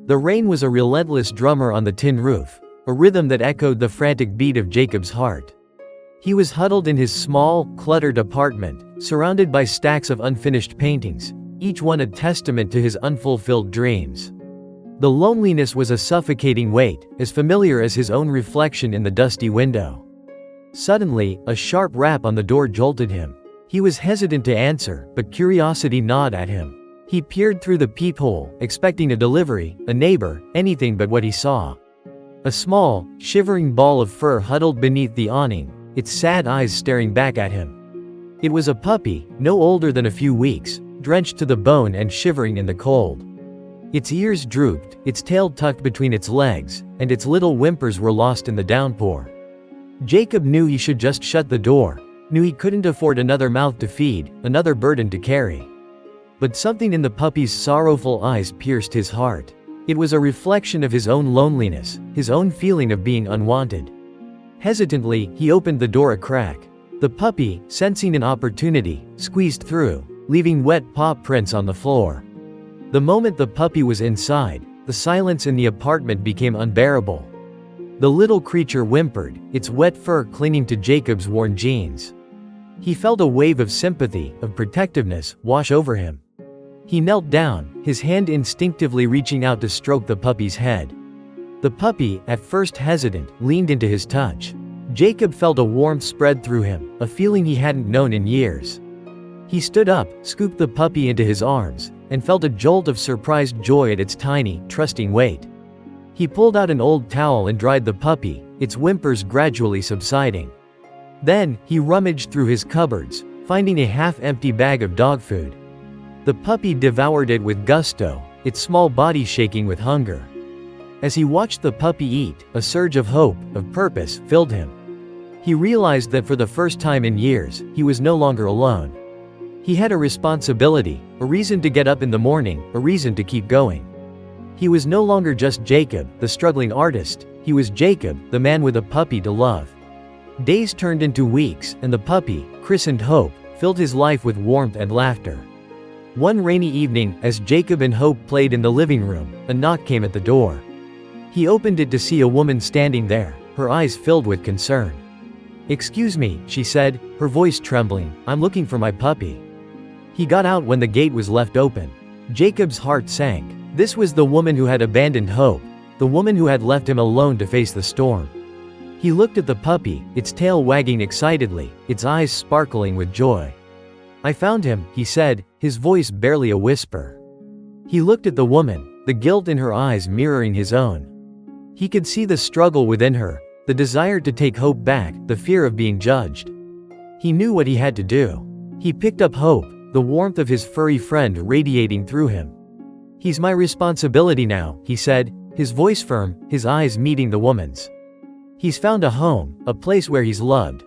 The rain was a relentless drummer on the tin roof, a rhythm that echoed the frantic beat of Jacob's heart. He was huddled in his small, cluttered apartment, surrounded by stacks of unfinished paintings, each one a testament to his unfulfilled dreams. The loneliness was a suffocating weight, as familiar as his own reflection in the dusty window. Suddenly, a sharp rap on the door jolted him. He was hesitant to answer, but curiosity gnawed at him. He peered through the peephole, expecting a delivery, a neighbor, anything but what he saw. A small, shivering ball of fur huddled beneath the awning, its sad eyes staring back at him. It was a puppy, no older than a few weeks, drenched to the bone and shivering in the cold. Its ears drooped, its tail tucked between its legs, and its little whimpers were lost in the downpour. Jacob knew he should just shut the door, knew he couldn't afford another mouth to feed, another burden to carry. But something in the puppy's sorrowful eyes pierced his heart. It was a reflection of his own loneliness, his own feeling of being unwanted. Hesitantly, he opened the door a crack. The puppy, sensing an opportunity, squeezed through, leaving wet paw prints on the floor. The moment the puppy was inside, the silence in the apartment became unbearable. The little creature whimpered, its wet fur clinging to Jacob's worn jeans. He felt a wave of sympathy, of protectiveness, wash over him. He knelt down, his hand instinctively reaching out to stroke the puppy's head. The puppy, at first hesitant, leaned into his touch. Jacob felt a warmth spread through him, a feeling he hadn't known in years. He stood up, scooped the puppy into his arms, and felt a jolt of surprised joy at its tiny, trusting weight. He pulled out an old towel and dried the puppy, its whimpers gradually subsiding. Then, he rummaged through his cupboards, finding a half-empty bag of dog food. The puppy devoured it with gusto, its small body shaking with hunger. As he watched the puppy eat, a surge of hope, of purpose, filled him. He realized that for the first time in years, he was no longer alone. He had a responsibility, a reason to get up in the morning, a reason to keep going. He was no longer just Jacob, the struggling artist, he was Jacob, the man with a puppy to love. Days turned into weeks, and the puppy, christened Hope, filled his life with warmth and laughter. One rainy evening, as Jacob and Hope played in the living room, a knock came at the door. He opened it to see a woman standing there, her eyes filled with concern. "Excuse me," she said, her voice trembling, "I'm looking for my puppy." He got out when the gate was left open. Jacob's heart sank. This was the woman who had abandoned Hope, the woman who had left him alone to face the storm. He looked at the puppy, its tail wagging excitedly, its eyes sparkling with joy. "I found him," he said, his voice barely a whisper. He looked at the woman, the guilt in her eyes mirroring his own. He could see the struggle within her, the desire to take Hope back, the fear of being judged. He knew what he had to do. He picked up Hope, the warmth of his furry friend radiating through him. "He's my responsibility now," he said, his voice firm, his eyes meeting the woman's. "He's found a home, a place where he's loved,